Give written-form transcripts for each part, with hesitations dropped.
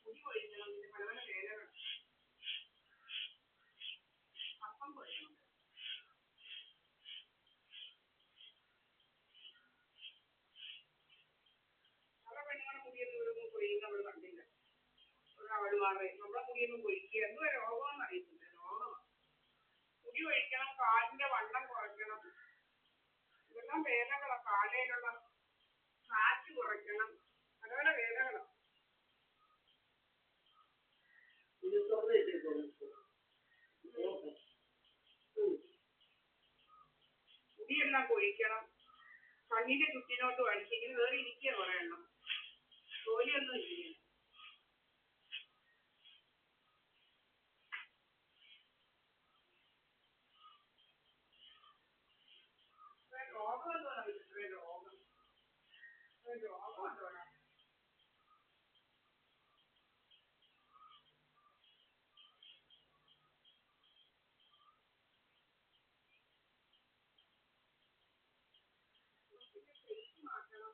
മുടി കൊഴിക്കണം, പിന്നെ പല പല വേദനകൾ, അപ്പം കൊഴിക്കണം. പല പെണ്ണുങ്ങളുടെ മുടിയൊന്നും ഇവിടെ കൊഴിയുന്ന നമ്മൾ കണ്ടില്ല. അവളുമാരുടെ നമ്മുടെ മുടിയൊന്നും കൊഴിക്കുക എന്തോ രോഗമെന്ന് അറിയത്തില്ല, രോഗമാണ്. മുടി കൊഴിക്കണം, കാലിന്റെ വണ്ണം കുറയ്ക്കണം, ഇതെല്ലാം വേദനകളാണ്. കാലയിലുള്ള ഫാറ്റ് കുറയ്ക്കണം, പല പല വേദനകളാണ്. മുടിയെല്ലാം കൊഴിക്കണം, കണ്ണിന്റെ ചുറ്റിനോട്ട് വലിച്ച് ഇങ്ങനെ വേറെ ഇരിക്കുക കുറെ എണ്ണം, ജോലിയൊന്നും ഇല്ല. രോഗം എന്തോന്നാ ഇത്രയും രോഗം, രോഗം എന്തോന്നാ. മാറ്റണം.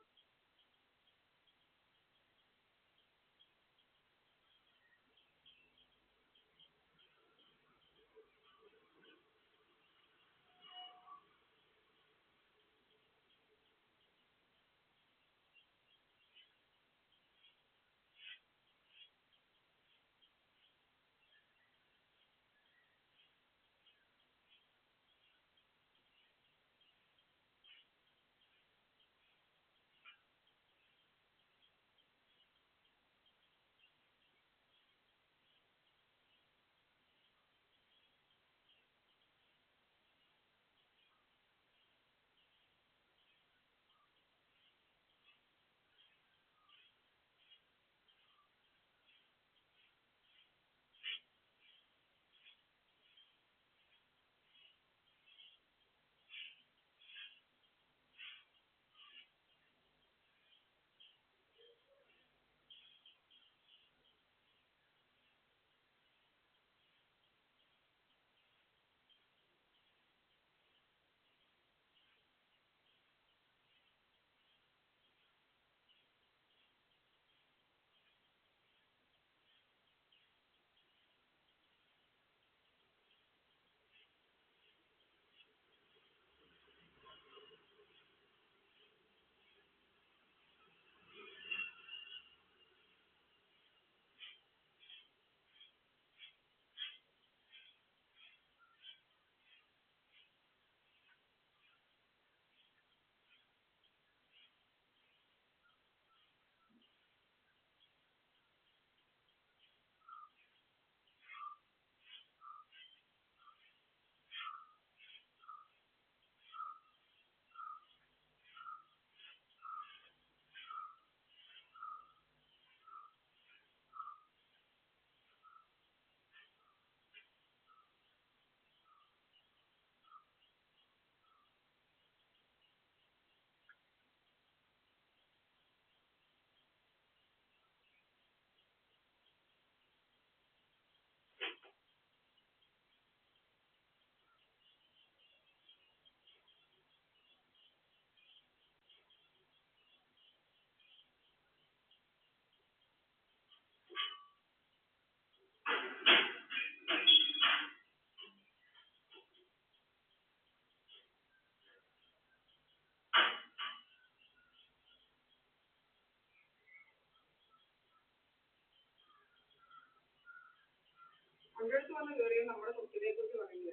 നമ്മുടെ അടുത്ത് വന്ന് കയറിയത് നമ്മുടെ കുട്ടിയെ കുറിച്ച് പറയുക.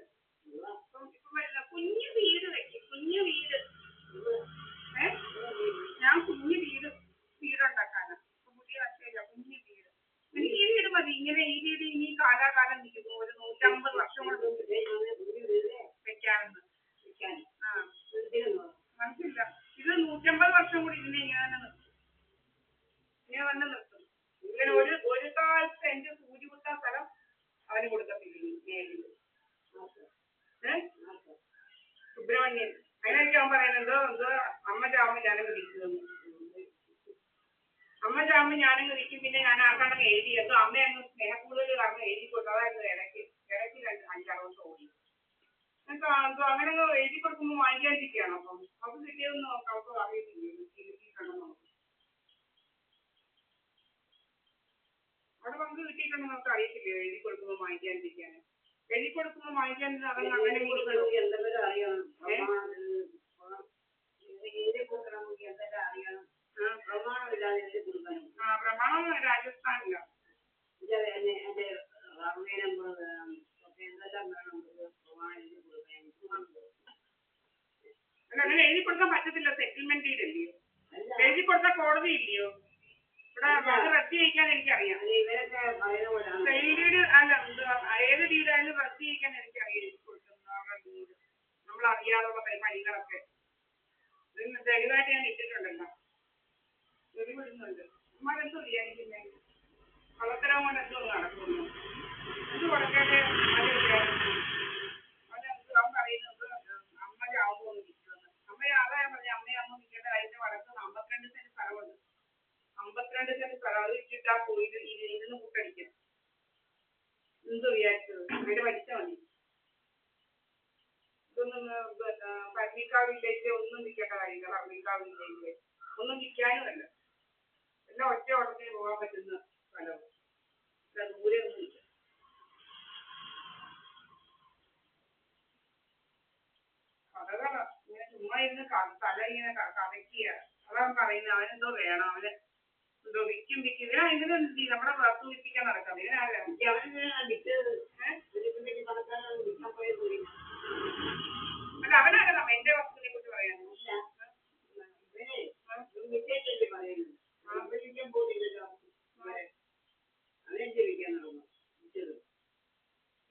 അപ്പം ഇപ്പം കുഞ്ഞു വീട് വെക്കും, കുഞ്ഞു വീട്, ഞാൻ കുഞ്ഞു വീടുണ്ടാക്കാനാ പുതിയ വച്ചേക്ക, കുഞ്ഞു വീട്. എനിക്ക് ഈ വീട് മതി, ഇങ്ങനെ ഈ വീട് ഇനി കാലാകാലം നിൽക്കുന്നു, ഒരു 150 വർഷം കൊണ്ട് വെക്കാമെന്ന്. ആ മനസ്സില്ല, ഇത് 150 വർഷം കൂടി ഇതിനെ ഇങ്ങനെ തന്നെ നിർത്തും, ഇങ്ങനെ തന്നെ നിർത്തും. ഇങ്ങനെ ഒരു കാലത്ത് എന്റെ സൂചി കുത്താൻ സ്ഥലം അവന് കൊടുക്കത്തില്ല. സുബ്രഹ്മണ്യൻ അതിനൊക്കെ അവൻ പറയുന്നത് എന്തോ അമ്മ ചാമ്പ് ഞാനങ്ങ് വിൽക്കുമെന്ന്. അമ്മ ചാമ്പ് ഞാനങ്ങ് വിൽക്കും, പിന്നെ ഞാൻ ആർക്കാണ്ടങ്ങ് എഴുതി എന്തോ അമ്മ അങ്ങ് സ്നേഹക്കൂടുതൽ കാരണം എഴുതി കൊടുത്തു. അതായിരുന്നു ഇടയ്ക്ക് 5-6 വർഷം ഓടി. എന്തോ അങ്ങനെ എഴുതി കൊടുക്കുമ്പോൾ വാങ്ങിക്കാതിരിക്കുകയാണ്. അപ്പം അത് കിട്ടിയതെന്ന് അവർക്ക് അറിയത്തില്ല. അവിടെ പങ്ക് കിട്ടിയിട്ടുണ്ടെന്ന് നമുക്ക് അറിയത്തില്ലേ എഴുതി കൊടുക്കുമ്പോൾ വാങ്ങിക്കാതിരിക്കാൻ. എഴുതി കൊടുക്കുമ്പോൾ വാങ്ങിക്കാൻ അതങ്ങ് അങ്ങനെ കൊടുക്കണം. എന്തെങ്കിലും അറിയണം, എഴുതി കൊടുക്കണമെങ്കിൽ എന്തെല്ലാം അറിയണം. പ്രമാണമില്ലാതെ എഴുതി കൊടുക്കണം. പ്രമാണം രാജസ്ഥാനില്ല. എൻ്റെ റവ്വേനെ എന്തെല്ലാം വേണം പ്രമാണം എഴുതി കൊടുക്കാൻ. അല്ല അങ്ങനെ എഴുതി കൊടുക്കാൻ പറ്റത്തില്ല. സെറ്റിൽമെന്റ് ഡീഡ് അല്ലയോ എഴുതി കൊടുത്ത കോടതി ഇല്ലയോ ഇവിടെ. അത് റദ്ദ് ചെയ്യിക്കാൻ എനിക്കറിയാം. ഇവരൊക്കെ പറയുന്ന സെയിൽ ഡീഡ് അല്ല ഏത് ഡീഡായാലും റദ്ദ് ചെയ്യിക്കാൻ എനിക്കറിയാം. എഴുതി കൊടുക്കുന്നവരുടെ ഡീഡ് നമ്മൾ അറിയാതുള്ള പണികളൊക്കെ ദയവായിട്ട് ഞാൻ ഇട്ടിട്ടുണ്ടല്ലോ. വെളിവിടുന്നുണ്ട്. അമ്മമാരെന്തോ വിചാരിക്കുന്നേ കള്ളത്തരം കൊണ്ട് എന്തോ നടക്കുന്നു. ഇത് കൊടുക്കേണ്ടത് അവൻ പറയുന്നത് അമ്മ ചാവുമ്പോൾ ഒന്ന് നിൽക്കുമെന്ന്. അമ്മ അതാ പറഞ്ഞ അമ്മയമ്മ നിൽക്കേണ്ട അതിന്റെ വടക്ക് 52 സെന്റ് സ്ഥലമുണ്ട്. 52 സെന്റ് സ്ഥലം അത് വിറ്റിട്ടാ പോയി ഇരുന്ന് കൂട്ടടിക്കും. എന്തോ വിചാരിച്ചത് അതിന്റെ പൈസ മതി. ഇതൊന്നും പർണിക്കാവ് വില്ലേജിലെ ഒന്നും വിൽക്കേണ്ട കാര്യമില്ല. പർണിക്കാവ് വില്ലേജിലെ ഒന്നും വിൽക്കാനുമല്ല. എല്ലാം ഒറ്റ ഓട്ടത്തിന് പോകാൻ പറ്റുന്ന സ്ഥലവും ദൂരെ ഒന്നും ഇല്ല. കഥകളാ ഇങ്ങനെ ചുമ്മാ ഇരുന്ന് തല ഇങ്ങനെ കഥയ്ക്കുക. അതാണ് പറയുന്നത്. അവനെന്തോ വേണം, അവന് എന്തോ വിൽക്കും ഇതിനെന്ത് ചെയ്യും. നമ്മുടെ വസ്തു വിൽപ്പിക്കാൻ നടക്കാം. ഇതിനാരാ അല്ല അവനാരാ എന്റെ വസ്തുവിനെ കുറിച്ച് പറയാൻ.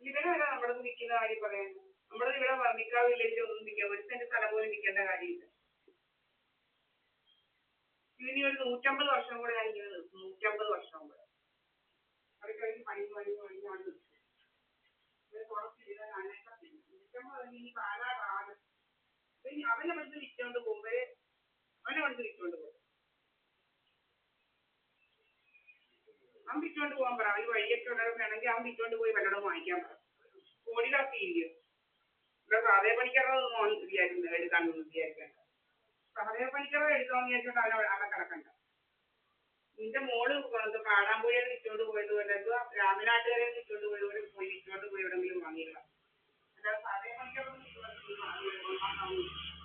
ഇവനാരാ നമ്മുടെ വിൽക്കുന്ന കാര്യം പറയാൻ. നമ്മുടെ ഇവിടെ വർണ്ണിക്കാവ് വില്ലേജിൽ ഒന്നും വിൽക്കാം. 1 സെന്റ് സ്ഥലം പോലും വിൽക്കേണ്ട കാര്യമില്ല. ഇതിനി ഒരു 150 വർഷം കൂടെ ഞാൻ ഇങ്ങനെ നിർത്തും. 150 വർഷം കൂടെ അത് കഴിഞ്ഞ് പണിഞ്ഞാണ് നിർത്തും. തുറച്ചിരുന്ന അനക്കത്തില്ല. 150 ഇനി കാലാകാലം അവനവിടുന്ന് വിറ്റോണ്ട് പോകുമ്പോഴേ അവനവിടുന്ന് വിറ്റോണ്ട് പോകും. അവൻ വിറ്റോണ്ട് പോകാൻ പറ. അവന് വഴിയൊക്കെ ഉള്ളവർക്ക് വേണമെങ്കിൽ അവൻ വിറ്റോണ്ട് പോയി വല്ലതും വാങ്ങിക്കാൻ പറ. കോടികളൊക്കെ ഇരിക്കും. ഇവിടെ സാധേ പണിക്കാരൊന്നും എടുക്കാനൊന്നും വിചാരിക്കണ്ട. സാധേ പണിക്കാരെ എടുക്കാമെന്ന് വിചാരിച്ചോണ്ട് അവിടെ കിടക്കണ്ട. നിന്റെ മോള് കാടാമ്പുഴയിൽ വിറ്റോണ്ട് പോയത് പോലെ എന്തോ രാമനാട്ടുകാരെ വിറ്റോണ്ട് പോയതുപോലെ പോയി വിറ്റോണ്ട് പോയി എവിടെങ്കിലും വാങ്ങിയില്ല. അല്ലാതെ സാധേ പണിക്കാരൊന്നും വാങ്ങിയില്ല.